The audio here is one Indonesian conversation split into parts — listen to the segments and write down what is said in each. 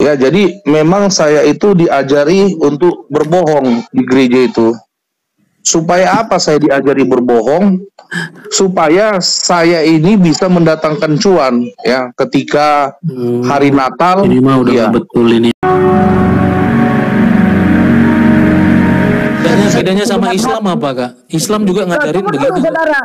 Ya, jadi memang saya itu diajari untuk berbohong di gereja itu. Supaya apa saya diajari berbohong? Supaya saya ini bisa mendatangkan cuan ya ketika hari Natal. Ini mah udah ya. betul ini. Bedanya sama Islam apa, Kak? Islam juga ngajarin begitu. Saudara,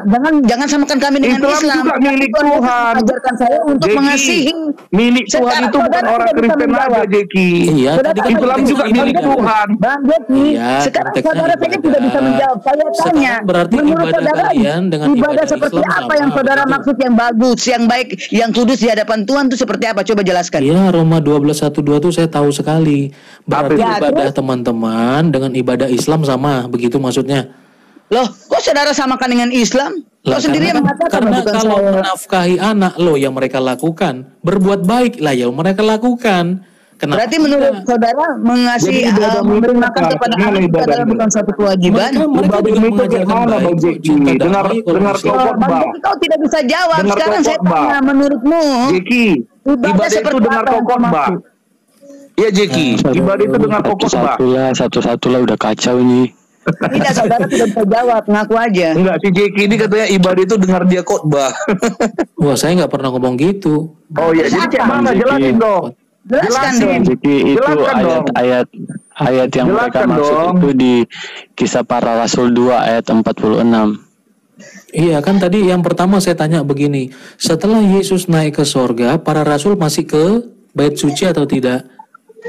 jangan samakan kami dengan Islam. Juga milik Tuhan. Ajarkan saya untuk mengasihi. Milik Tuhan itu bukan orang Kristen aja, Jeki. Iya, tadi kan Islam juga milik Tuhan. Bang Jeki, iya, sekarang saudara saya tidak bisa menjawab. Saya tanya, berarti menurut ibadah saudara, kalian dengan ibadah seperti Islam apa yang saudara maksud, yang bagus, yang baik, yang kudus di hadapan Tuhan itu seperti apa? Coba jelaskan. Iya, Roma 12:1-2 itu saya tahu sekali. Berarti Ya, ibadah teman-teman dengan ibadah Islam sama, begitu maksudnya. Loh, kok saudara samakan dengan Islam? Kok sendiri yang mengatakan karena bukan kalau saya. menafkahi anak lo yang mereka lakukan, berbuat baik lah yang mereka lakukan. Kenapa? Berarti menurut saudara mengasihi, memberi makan kepada anak itu adalah bukan satu kewajiban? Mereka juga mengajarkan baik, cinta damai, dengar khotbah. Kau tidak bisa jawab. Dengar Sekarang saya khotbah. tanya, menurutmu Jeki, ibadah itu dengar khotbah. Iya, Jeki, ibadah itu dengar khotbah. Satu-satu lah udah kacau ini. Tidak, saudara tidak bisa jawab, ngaku aja. Enggak, si Jeki ini katanya ibadah itu dengar dia khotbah. Wah, saya nggak pernah ngomong gitu. Oh ya, jadi kayak mana? Jelasin dong. Jelaskan dong. Jadi itu ayat yang mereka maksud itu di Kisah Para Rasul 2 ayat 46. Iya kan tadi yang pertama saya tanya begini, setelah Yesus naik ke sorga, para rasul masih ke bait suci atau tidak?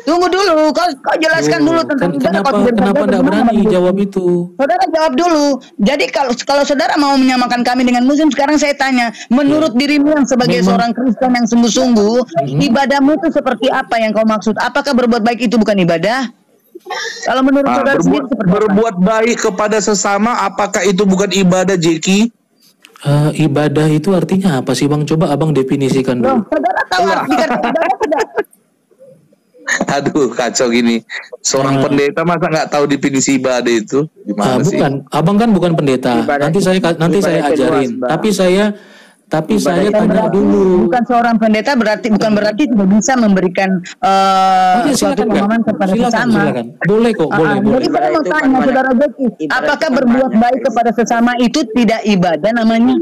Tunggu dulu, kau jelaskan dulu tentang kenapa tidak berani jawab itu? Saudara jawab dulu. Jadi kalau saudara mau menyamakan kami dengan Muslim, sekarang saya tanya, menurut dirimu yang sebagai seorang Kristen yang sungguh-sungguh, ibadahmu itu seperti apa yang kau maksud? Apakah berbuat baik itu bukan ibadah? Kalau menurut saudara sendiri seperti berbuat baik kepada sesama, apakah itu bukan ibadah, Jeki? Ibadah itu artinya apa sih, Bang? Coba Abang definisikan dulu. Saudara tahu arti kata ibadah tidak? Aduh, kacau gini. Seorang pendeta masa nggak tahu definisi ibadah itu? Gimana sih? Bukan, Abang kan bukan pendeta. Nanti saya ajarin. Tapi saya tanya dulu. Bukan seorang pendeta bukan berarti tidak bisa memberikan suatu pemahaman kepada sesama. Silakan. Boleh kok, boleh. Jadi saya mau tanya saudara Jeki, apakah berbuat baik kepada sesama itu tidak ibadah namanya?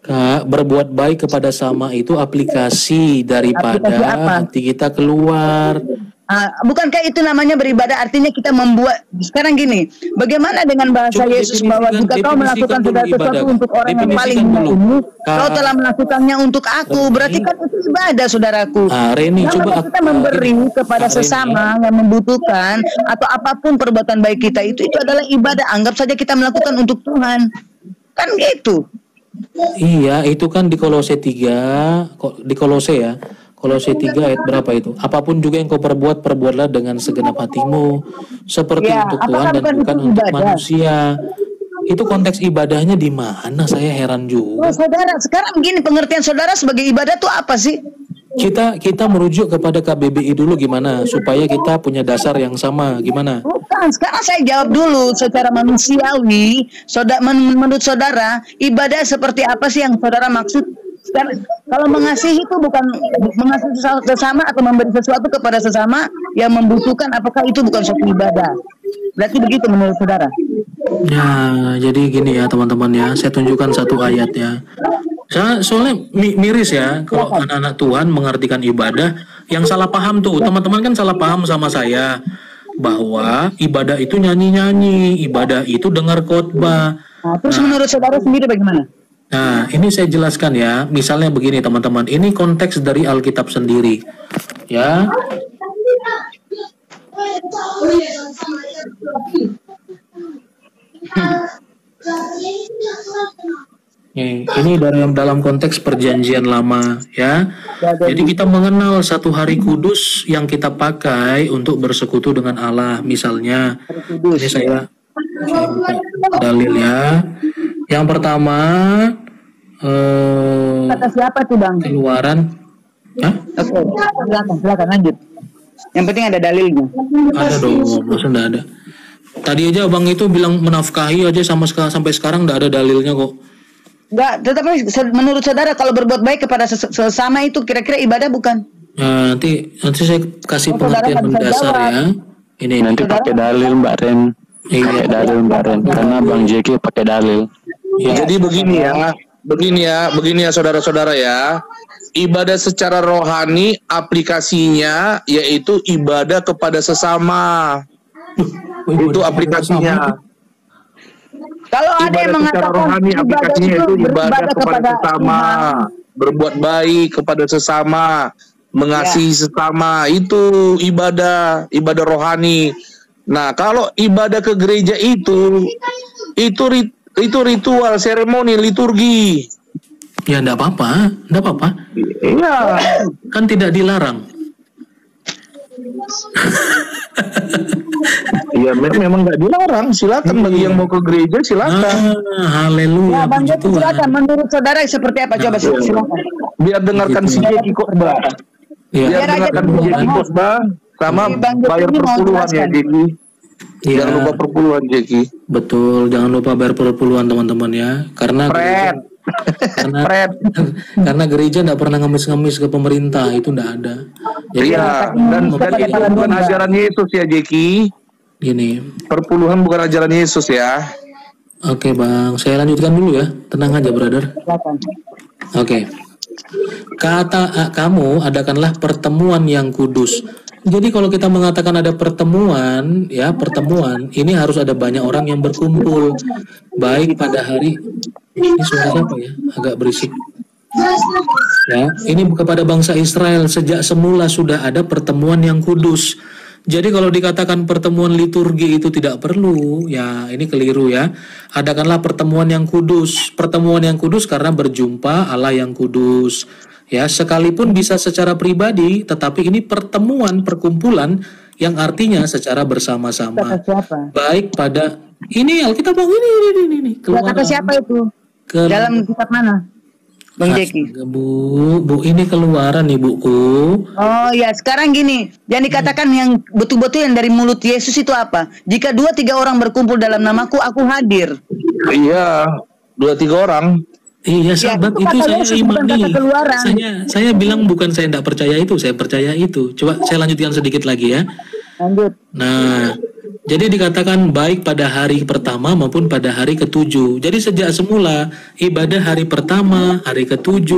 Kak, berbuat baik kepada sama itu aplikasi daripada hati kita keluar. Bukankah itu namanya beribadah? Artinya kita membuat. Sekarang gini, bagaimana dengan bahasa Yesus bahwa jika kau melakukan segala sesuatu untuk orang yang paling hina ini, kau telah melakukannya untuk aku. Berarti kan itu ibadah, saudaraku. Reni, coba kita memberi kepada sesama yang membutuhkan atau apapun perbuatan baik kita itu adalah ibadah. Anggap saja kita melakukan untuk Tuhan. Kan gitu. Iya, itu kan di Kolose 3, di Kolose ya. Kolose 3 ayat berapa itu? Apapun juga yang kau perbuatlah dengan segenap hatimu, seperti untuk Tuhan dan bukan untuk manusia. Itu konteks ibadahnya di mana? Saya heran juga. Saudara, sekarang gini, pengertian saudara sebagai ibadah itu apa sih? Kita merujuk kepada KBBI dulu gimana supaya kita punya dasar yang sama, gimana? Bukan, sekarang saya jawab dulu secara manusiawi. Menurut saudara, ibadah seperti apa sih yang saudara maksud? Kalau mengasihi itu bukan mengasihi sesama atau memberi sesuatu kepada sesama yang membutuhkan, apakah itu bukan suatu ibadah? Berarti begitu menurut saudara? Ya, jadi gini ya teman-teman ya, saya tunjukkan satu ayat ya. Soalnya miris ya, kalau anak-anak Tuhan mengartikan ibadah, yang salah paham tuh, teman-teman kan salah paham sama saya, bahwa ibadah itu nyanyi-nyanyi, ibadah itu dengar khotbah. Terus menurut saudara sendiri bagaimana? Nah, ini saya jelaskan ya. Misalnya begini teman-teman, ini konteks dari Alkitab sendiri. Ya. Ini dalam konteks perjanjian lama ya. Jadi kita mengenal satu hari kudus yang kita pakai untuk bersekutu dengan Allah. Misalnya, ini saya buka dalil ya. Yang pertama, kata siapa tuh Bang? Keluaran. Hah? Oke, silakan lanjut. Yang penting ada dalilnya. Ada dong, masa enggak ada? Tadi aja Bang itu bilang menafkahi aja sampai sekarang enggak ada dalilnya kok. Enggak, tetapi menurut saudara kalau berbuat baik kepada sesama itu kira-kira ibadah bukan? Nanti saya kasih Saudara pengertian nggak bisa mendasar jawab. ya. Ini. Nanti pakai dalil Mbak Ren. Pakai dalil Mbak Ren. Karena Bang Jeki pakai dalil. Ya. Jadi begini ya saudara-saudara ya. Ibadah secara rohani aplikasinya yaitu ibadah kepada sesama. Itu aplikasinya. Kalau ada yang Ibadah secara mengatakan rohani ibadah aplikasinya itu ibadah beribadah kepada sesama, berbuat baik kepada sesama, mengasihi sesama, itu ibadah rohani. Nah, kalau ibadah ke gereja itu ritual, seremoni, liturgi. Ya enggak apa-apa. Iya. Kan tidak dilarang. Iya, memang nggak dilarang. Silakan bagi yang mau ke gereja, silakan. Haleluya. Ya, Bang puji Jeki Tuhan. silakan. Menurut saudara seperti apa? Coba silakan. Biar dengarkan si Jeki khotbah. Iya. Biar dengarkan si Jeki khotbah sama Bang Jeki bayar ini mau perpuluhan ya jelaskan. Jeki. Iya. Jangan lupa perpuluhan Jeki. Betul, jangan lupa bayar perpuluhan teman-teman ya. Karena Fred. karena gereja enggak pernah ngemis-ngemis ke pemerintah, itu enggak ada. Jadi Iya, dan itu bukan ajaran Yesus ya Jeki. gini. Perpuluhan bukan ajaran Yesus ya. Oke, Bang. Saya lanjutkan dulu ya. Tenang aja, brother. Silakan. Oke. Kata kamu adakanlah pertemuan yang kudus. Jadi kalau kita mengatakan ada pertemuan, ya pertemuan, ini harus ada banyak orang yang berkumpul. Baik pada hari, ini suara siapa ya? Agak berisik. Ya, ini kepada bangsa Israel sejak semula sudah ada pertemuan yang kudus. Jadi kalau dikatakan pertemuan liturgi itu tidak perlu, ya ini keliru ya. Adakanlah pertemuan yang kudus. Pertemuan yang kudus karena berjumpa Allah yang kudus. Ya, sekalipun bisa secara pribadi, tetapi ini pertemuan, perkumpulan yang artinya secara bersama-sama. Kata siapa? Baik pada ini Alkitab Bang, ini. Kata siapa itu? Dalam kitab mana? Bang Jeki. Bu, ini keluaran nih buku. Oh ya, sekarang gini, yang dikatakan yang betul-betul yang dari mulut Yesus itu apa? Jika 2-3 orang berkumpul dalam namaku, aku hadir. Iya, 2-3 orang. Iya sahabat, itu itu kata saya Yesus, bukan imani. kata Keluaran. Saya bilang bukan saya tidak percaya itu, saya percaya itu. Coba saya lanjutkan sedikit lagi ya. Lanjut. Nah, jadi dikatakan baik pada hari pertama maupun pada hari ke-7. Jadi sejak semula ibadah hari pertama, hari ke-7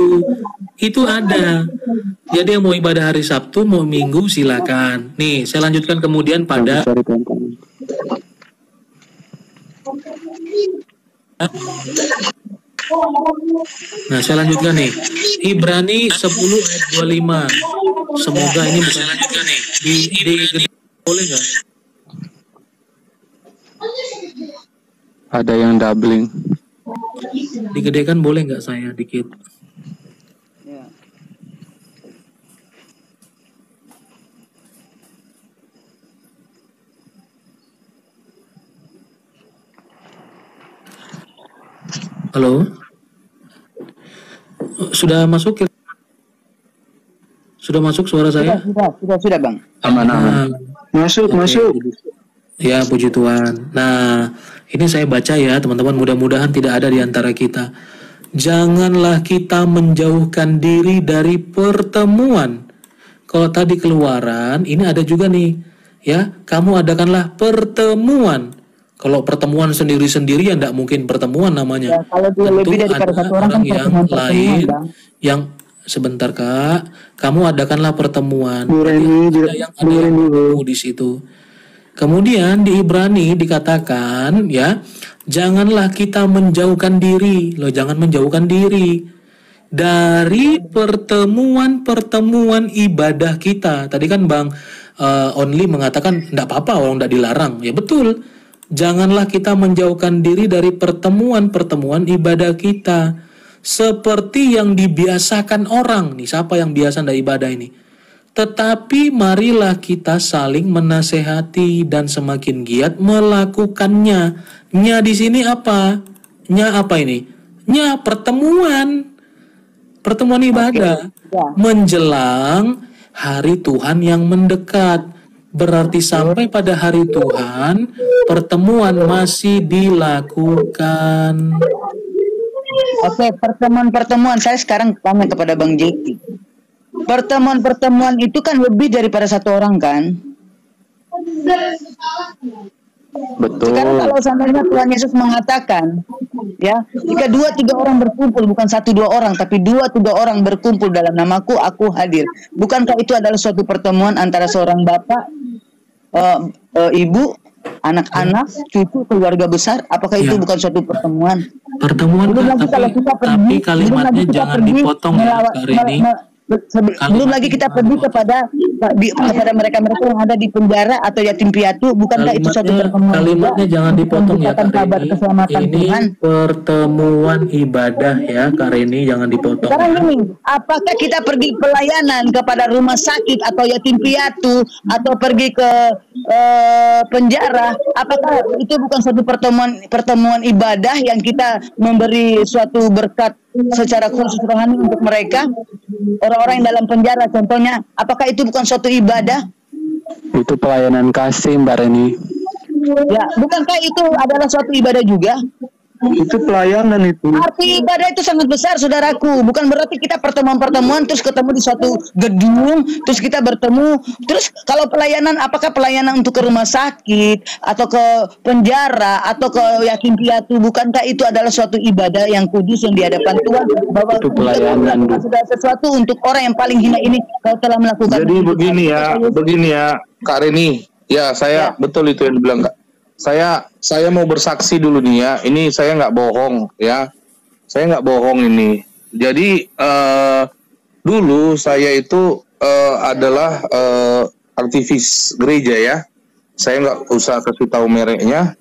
itu ada. Jadi yang mau ibadah hari Sabtu, mau Minggu silakan. Nih, saya lanjutkan kemudian pada Nah, saya lanjutkan nih. Ibrani 10 ayat 25. Semoga ini bukan di boleh nggak? Ada yang doubling. Digedekan boleh nggak saya dikit? Ya. Halo? Sudah masuk? Sudah masuk suara saya? Sudah Bang. Aman. Masuk. Ya, puji Tuhan. Nah, ini saya baca ya, teman-teman. Mudah-mudahan tidak ada di antara kita. Janganlah kita menjauhkan diri dari pertemuan. Kalau tadi keluaran, ini ada juga nih. Ya, kamu adakanlah pertemuan. Kalau pertemuan sendiri-sendiri ya tidak mungkin pertemuan namanya. Ya, kalau dia Tentu lebih dari ada satu orang kan yang pertemuan, lain Bang. yang sebentar Kak, kamu adakanlah pertemuan. Ada yang bertemu di situ. Kemudian di Ibrani dikatakan ya, janganlah kita menjauhkan diri. Loh, jangan menjauhkan diri dari pertemuan-pertemuan ibadah kita. Tadi kan Bang Only mengatakan enggak apa-apa orang enggak dilarang. Ya betul. Janganlah kita menjauhkan diri dari pertemuan-pertemuan ibadah kita seperti yang dibiasakan orang. Nih, siapa yang biasa ndak ibadah ini? Tetapi marilah kita saling menasehati dan semakin giat melakukannya. Nya di sini apa? Nya apa ini? Nya pertemuan. Pertemuan ibadah. Menjelang hari Tuhan yang mendekat. Berarti sampai pada hari Tuhan, pertemuan masih dilakukan. Oke, pertemuan-pertemuan saya sekarang tanya kepada Bang Jeki. pertemuan-pertemuan itu kan lebih daripada satu orang kan? Betul. Sekarang kalau seandainya Tuhan Yesus mengatakan, ya, jika 2-3 orang berkumpul, bukan 1-2 orang, tapi 2-3 orang berkumpul dalam namaku, aku hadir. Bukankah itu adalah suatu pertemuan antara seorang bapak, ibu, anak-anak, cucu, keluarga besar? Apakah itu bukan suatu pertemuan? Pertemuan, tapi kalimatnya jangan dipotong ya, Karini. Belum lagi kita pergi kepada mereka-mereka yang ada di penjara atau yatim piatu, bukankah itu suatu pertemuan? Kalimatnya jangan dipotong ya, kabar keselamatan ini Tuhan. Pertemuan ibadah ya, Karini, jangan dipotong. Sekarang ini, apakah kita pergi pelayanan kepada rumah sakit atau yatim piatu atau pergi ke penjara? Apakah itu bukan suatu pertemuan ibadah yang kita memberi suatu berkat secara khusus rohani untuk mereka? Orang-orang yang dalam penjara contohnya, apakah itu bukan suatu ibadah? Itu pelayanan kasih, Mbak Reni. Ya, bukankah itu adalah suatu ibadah juga? Itu pelayanan itu. Arti ibadah itu sangat besar, saudaraku. Bukan berarti kita pertemuan-pertemuan terus ketemu di suatu gedung, terus kita bertemu. Terus kalau pelayanan, apakah pelayanan untuk ke rumah sakit atau ke penjara atau ke yatim piatu? Bukankah itu adalah suatu ibadah yang kudus yang di hadapan Tuhan? Bahwa itu pelayanan segala sesuatu untuk orang yang paling hina ini kau telah melakukan. Jadi begini ya, Kak Reni. Ya, saya betul itu yang dibilang Kak. Saya mau bersaksi dulu nih ya. Ini saya nggak bohong ya. Saya nggak bohong ini. Jadi dulu saya itu adalah aktivis gereja ya. Saya nggak usah kasih tahu mereknya.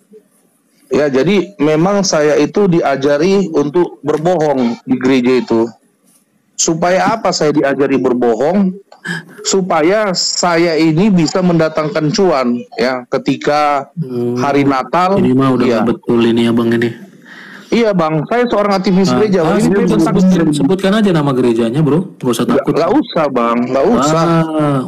Ya, jadi memang saya itu diajari untuk berbohong di gereja itu. Supaya apa saya diajari berbohong? Supaya saya ini bisa mendatangkan cuan ya ketika hari Natal. Ini mah udah gak betul ini ya Bang ini. Iya Bang, saya seorang aktivis gereja. Sebutkan aja nama gerejanya bro, gak usah takut. Gak usah Bang, gak usah.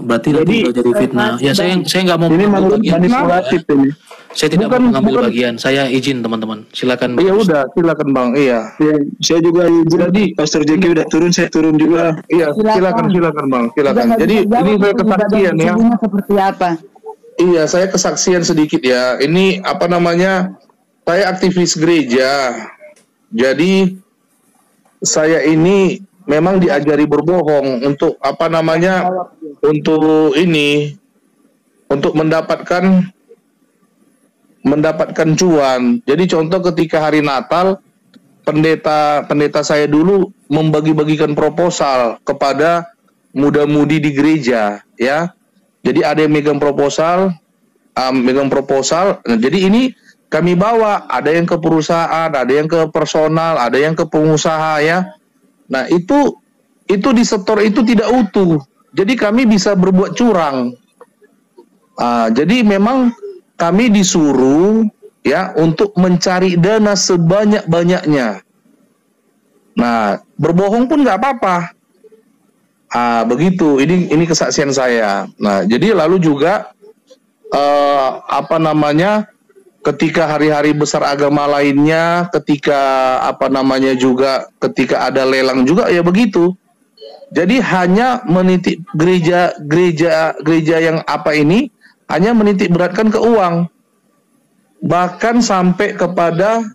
Berarti nanti udah jadi fitnah. Ya saya nggak mau mengambil bagian. Manipulatif ini. Saya tidak mau mengambil bagian. Saya izin teman-teman. Silakan. Iya udah, silakan Bang. Iya. Saya juga izin. Jadi Pastor Jeki udah turun, saya turun juga. Iya, silakan Bang. Silakan. Jadi ini saya kesaksian ya. Seperti apa? Iya, saya kesaksian sedikit ya. Ini apa namanya? Saya aktivis gereja. Jadi saya ini memang diajari berbohong untuk apa namanya? Untuk ini, untuk mendapatkan cuan. Jadi contoh ketika hari Natal, pendeta saya dulu membagi-bagikan proposal kepada muda-mudi di gereja, ya. Jadi ada yang megang proposal. Nah, jadi ini kami bawa, ada yang ke perusahaan, ada yang ke personal, ada yang ke pengusaha, ya. Nah itu di setor itu tidak utuh. Jadi kami bisa berbuat curang. Jadi memang kami disuruh ya untuk mencari dana sebanyak-banyaknya. Nah, berbohong pun nggak apa-apa. Begitu. Ini kesaksian saya. Nah, jadi lalu juga apa namanya? Ketika hari-hari besar agama lainnya, ketika apa namanya juga ketika ada lelang juga ya begitu. Jadi hanya menitip gereja yang apa ini hanya menitik beratkan ke uang, bahkan sampai kepada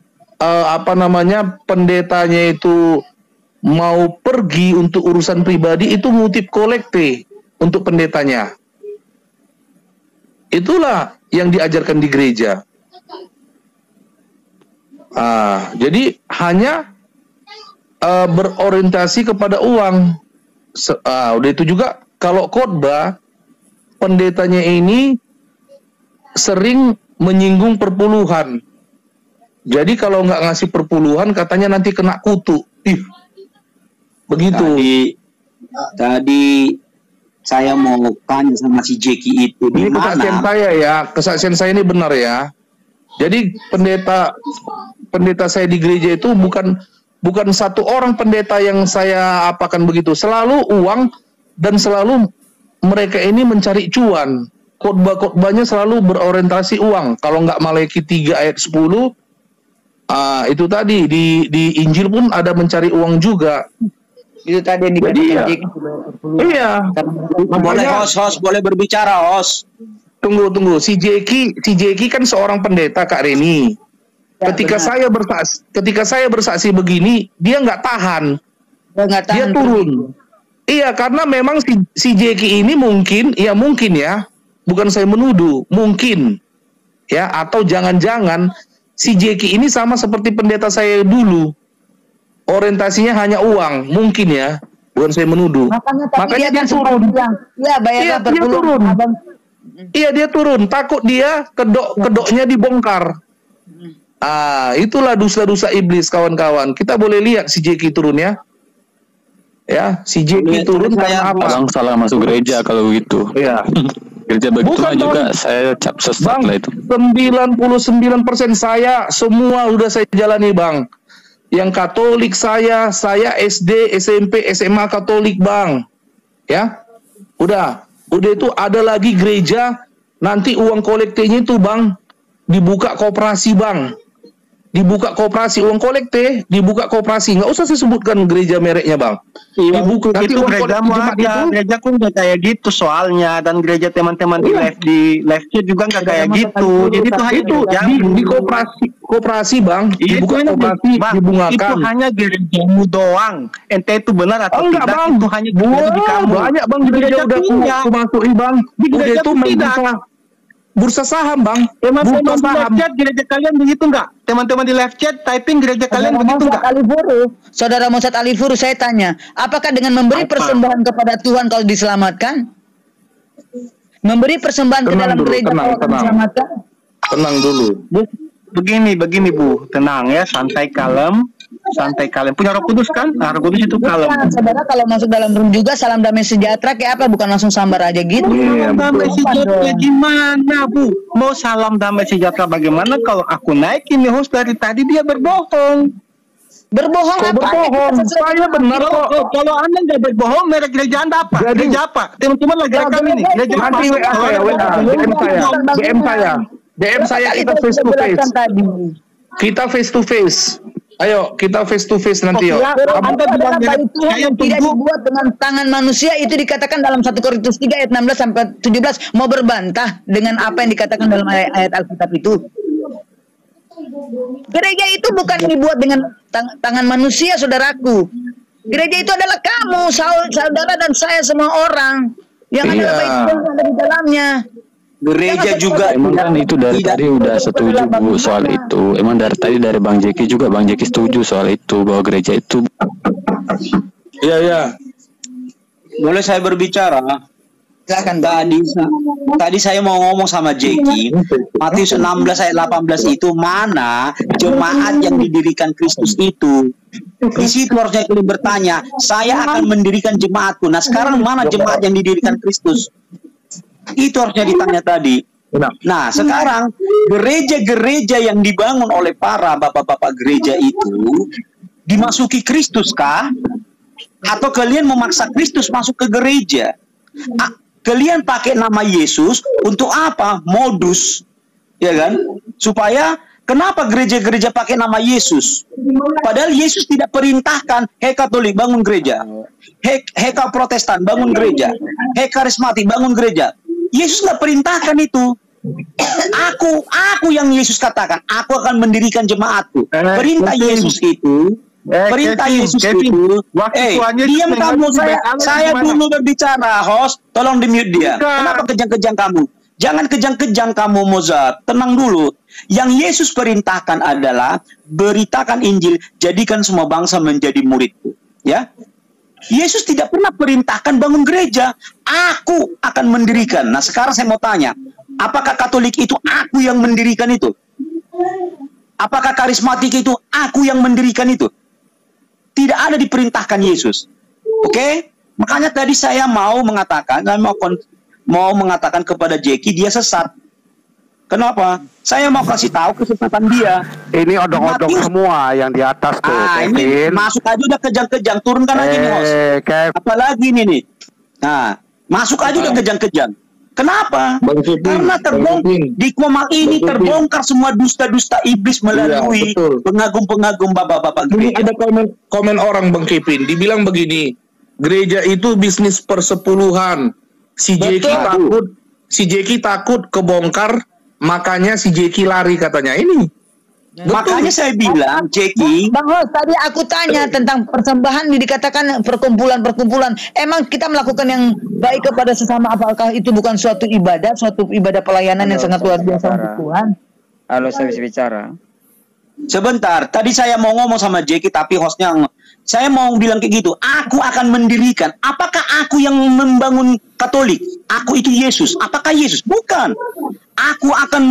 apa namanya pendetanya itu mau pergi untuk urusan pribadi itu ngutip kolekte untuk pendetanya. Itulah yang diajarkan di gereja. Jadi hanya berorientasi kepada uang. Udah itu juga kalau khotbah pendetanya ini sering menyinggung perpuluhan. Jadi kalau nggak ngasih perpuluhan katanya nanti kena kutu. Begitu. Tadi saya mau tanya sama si Jeki itu. Ini kesaksian saya ya. Kesaksian saya ini benar ya. Jadi pendeta saya di gereja itu bukan satu orang pendeta yang saya apakan begitu. Selalu uang dan selalu mereka ini mencari cuan. Khotbah-khotbahnya selalu berorientasi uang. Kalau nggak Malaki 3 ayat 10, itu tadi di Injil pun ada mencari uang juga. Itu tadi yang Jadi dikatakan ya, Jeki. iya. Boleh Makanya host boleh berbicara host. tunggu. Si Jeki kan seorang pendeta Kak Reni. Ketika saya bersaksi begini, dia nggak tahan. Dia turun. Iya, karena memang si Jeki ini mungkin ya, bukan saya menuduh, mungkin ya, atau jangan-jangan si Jeki ini sama seperti pendeta saya dulu, orientasinya hanya uang, mungkin ya, bukan saya menuduh. Makanya dia turun. Iya, bayar Dia turun. Iya, dia turun, takut dia kedoknya dibongkar. Itulah dosa-dosa iblis, kawan-kawan. Kita boleh lihat si Jeki turun ya. Ya, si Jeki turun karena apa? Bang salah masuk gereja kalau begitu. Iya. Gereja begitu Bukan, juga Bang. saya cap sesat Bang, lah itu. 99% saya semua udah saya jalani, Bang. Yang Katolik saya SD, SMP, SMA Katolik, Bang. Ya. Udah itu ada lagi gereja, nanti uang kolektenya itu, Bang, dibuka koperasi, Bang. Dibuka koperasi, uang kolekte dibuka koperasi, nggak usah saya sebutkan gereja mereknya, Bang. Dibuka nanti itu uang gerejamu kolekte ada, gereja pun nggak kayak gitu soalnya, dan gereja teman-teman di live chat juga nggak kayak gitu. Jadi itu hanya di koperasi, Bang, dibuka koperasi, dibungakan. Itu hanya gerejamu doang. Ente itu benar atau enggak, tidak? Bang. Itu hanya gereja di kamu. Banyak, Bang, di gereja udah aku masukin, Bang. Udah itu main bursa saham, Bang. Teman-teman di live chat gereja kalian begitu nggak? Teman-teman di live chat typing gereja kalian begitu nggak? Saudara Mosat Alifuru, saya tanya, apakah dengan memberi persembahan kepada Tuhan kalau diselamatkan? Memberi persembahan ke dalam gereja kalau diselamatkan? Tenang dulu. Begini Bu, tenang ya, santai kalem. Punya Roh Kudus kan? Nah, Roh Kudus itu kalem. Ya, saudara kalau masuk dalam room juga salam damai sejahtera kayak apa? Bukan langsung sambar aja gitu. Salam damai sejahtera gimana, Bu? Mau salam damai sejahtera bagaimana kalau aku naik ini host dari tadi dia berbohong? Berbohong apa? Berbohong. Saya benar kok. Kalau Anda nggak berbohong, merek gereja Anda apa? Gereja apa? Teman-teman lagi rekam ini. Gereja apa? Nanti DM saya kita face to face. Kita face to face. Ayo, kita face to face nanti yuk. Anda bilang Tuhan yang tidak dibuat dengan tangan manusia itu dikatakan dalam 1 Korintus 3 ayat 16 sampai 17 mau berbantah dengan apa yang dikatakan dalam ayat Alkitab itu. Gereja itu bukan dibuat dengan tangan manusia, saudaraku. Gereja itu adalah kamu, saudara dan saya, semua orang yang ada bait Tuhan yang ada di dalamnya. Gereja juga emang kan itu dari tadi udah setuju Bu soal itu. Emang dari tadi dari Bang Jeki juga, Bang Jeki setuju soal itu bahwa gereja itu. Iya. Boleh saya berbicara? Silakan. Tadi saya mau ngomong sama Jeki. Matius 16 ayat 18 itu mana jemaat yang didirikan Kristus itu? Di situ harusnya kalian bertanya, saya akan mendirikan jemaatku. Nah, sekarang mana jemaat yang didirikan Kristus? Itu harusnya ditanya tadi. Nah, sekarang gereja-gereja yang dibangun oleh para bapak-bapak gereja itu dimasuki Kristus kah? Atau kalian memaksa Kristus masuk ke gereja? Kalian pakai nama Yesus untuk apa? Modus, ya kan? Supaya kenapa gereja-gereja pakai nama Yesus? Padahal Yesus tidak perintahkan, hei Katolik bangun gereja, hei Protestan bangun gereja, hei Karismatik bangun gereja. Yesus nggak perintahkan itu. Aku yang Yesus katakan, aku akan mendirikan jemaatku. Perintah Yesus itu. Diam kamu, saya dulu berbicara, host, tolong di-mute dia. Kenapa kejang-kejang kamu? Jangan kejang-kejang kamu, Mozart. Tenang dulu. Yang Yesus perintahkan adalah beritakan Injil, jadikan semua bangsa menjadi muridku. Ya, Yesus tidak pernah perintahkan bangun gereja. Aku akan mendirikan. Nah, sekarang saya mau tanya, apakah Katolik itu aku yang mendirikan itu? Apakah Karismatik itu aku yang mendirikan itu? Tidak ada diperintahkan Yesus. Oke? Makanya tadi saya mau mengatakan kepada Jeki dia sesat. Kenapa? Saya mau kasih tahu kesesatan dia. Ini odong-odong semua yang di atas tuh, Kevin. Ini masuk aja udah kejang-kejang, turunkan aja nih, host. Apalagi ini nih. Nah, masuk aja udah kejang-kejang. Kenapa? Bang Kipin, Karena di Komang ini terbongkar semua dusta-dusta iblis melalui pengagum-pengagum bapak-bapak Ini gereja. ada komen orang Bang Kipin, dibilang begini, gereja itu bisnis persepuluhan. Si Jeki takut kebongkar, makanya si Jeki lari katanya. Ini. Makanya saya bilang, Jeki, Bang Hos, tadi aku tanya tentang persembahan dikatakan perkumpulan-perkumpulan. Emang kita melakukan yang baik kepada sesama, apakah itu bukan suatu ibadah pelayanan yang sangat luar biasa untuk Tuhan? Halo, saya bisa bicara. sebentar. Tadi saya mau ngomong sama Jeki, tapi hostnya, saya mau bilang kayak gitu. Aku akan mendirikan. Apakah aku yang membangun Katolik? Aku itu Yesus. Apakah Yesus? Bukan. Aku akan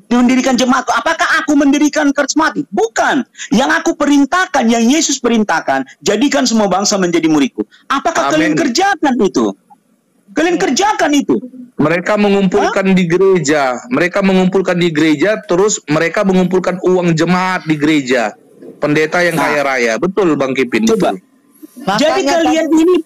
mendirikan jemaat. Apakah aku mendirikan karismatik? Bukan. Yang aku perintahkan, yang Yesus perintahkan, jadikan semua bangsa menjadi muridku. Apakah kalian kerjakan itu? Kalian kerjakan itu. Mereka mengumpulkan di gereja. Mereka mengumpulkan di gereja, terus mereka mengumpulkan uang jemaat di gereja. Pendeta yang kaya raya. Betul Bang Kipin. Coba. Betul. Jadi kalian ini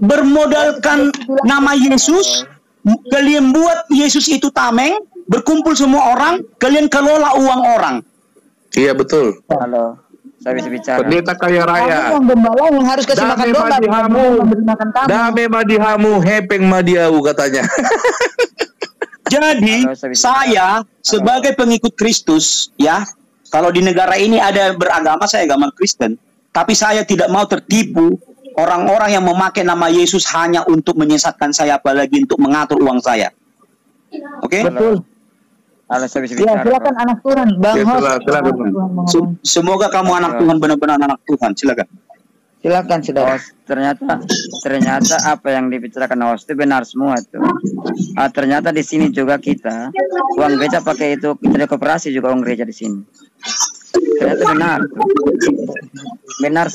bermodalkan nama Yesus. Kalian buat Yesus itu tameng, berkumpul semua orang, kalian kelola uang orang. Iya betul. Halo, saya bisa bicara. Pendeta kaya raya. Kamu yang gembala yang harus kasih makan domba, bukan memberi makan kamu. Dame madihamu, hepeng madiau katanya. Jadi saya sebagai pengikut Kristus, ya, kalau di negara ini ada beragama, saya agama Kristen, tapi saya tidak mau tertipu orang-orang yang memakai nama Yesus hanya untuk menyesatkan saya, apalagi untuk mengatur uang saya. Oke? Betul. Halo, saya bisa Ya, bicara. silakan anak Tuhan, Bang Ya, Hos. silakan. Semoga kamu anak Tuhan, benar-benar anak Tuhan. Silakan. Silakan, saudara. Host, ternyata apa yang dibicarakan host itu benar semua tuh. Ternyata di sini juga kita uang gereja pakai itu, kita koperasi juga uang gereja di sini. Ternyata benar tuh. Benar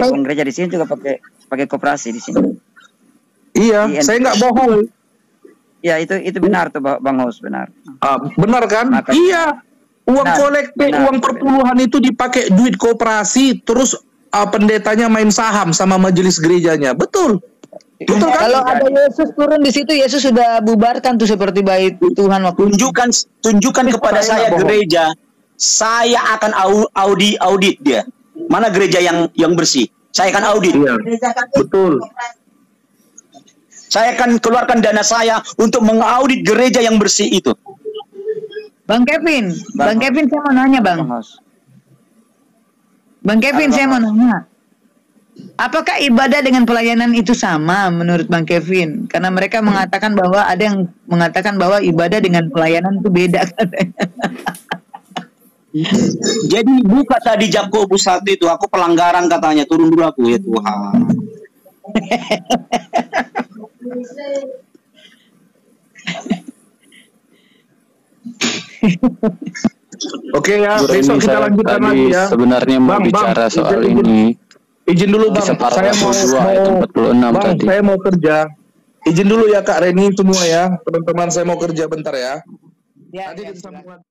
uang gereja di sini juga pakai koperasi di sini. Iya, saya nggak bohong. Ya itu benar tuh Bang Host, benar. Benar kan? Iya. Uang kolektif, uang perpuluhan itu dipakai duit koperasi, terus pendetanya main saham sama majelis gerejanya. Betul. Betul kan? Kalau ada Yesus turun di situ, Yesus sudah bubarkan tuh seperti bait Tuhan waktu. Tunjukkan kepada saya gereja, saya akan audit dia. Mana gereja yang bersih? Saya akan audit. Iya. Betul. Saya akan keluarkan dana saya untuk mengaudit gereja yang bersih itu. Bang Kevin saya mau nanya, Bang. Bang Kevin, saya mau nanya. Apakah ibadah dengan pelayanan itu sama menurut Bang Kevin? Karena mereka mengatakan bahwa ada yang mengatakan bahwa ibadah dengan pelayanan itu beda katanya. Jadi buka tadi Yakobus 1 itu, aku pelanggaran katanya, turun dulu aku ya Tuhan. Oke ya, besok kita lanjutkan lagi ya. Sebenarnya mau bicara soal ini. Izin dulu Bang, saya mau kerja. Izin dulu ya Kak Reni semua ya, teman-teman saya mau kerja bentar ya. Nanti kita sambung lagi.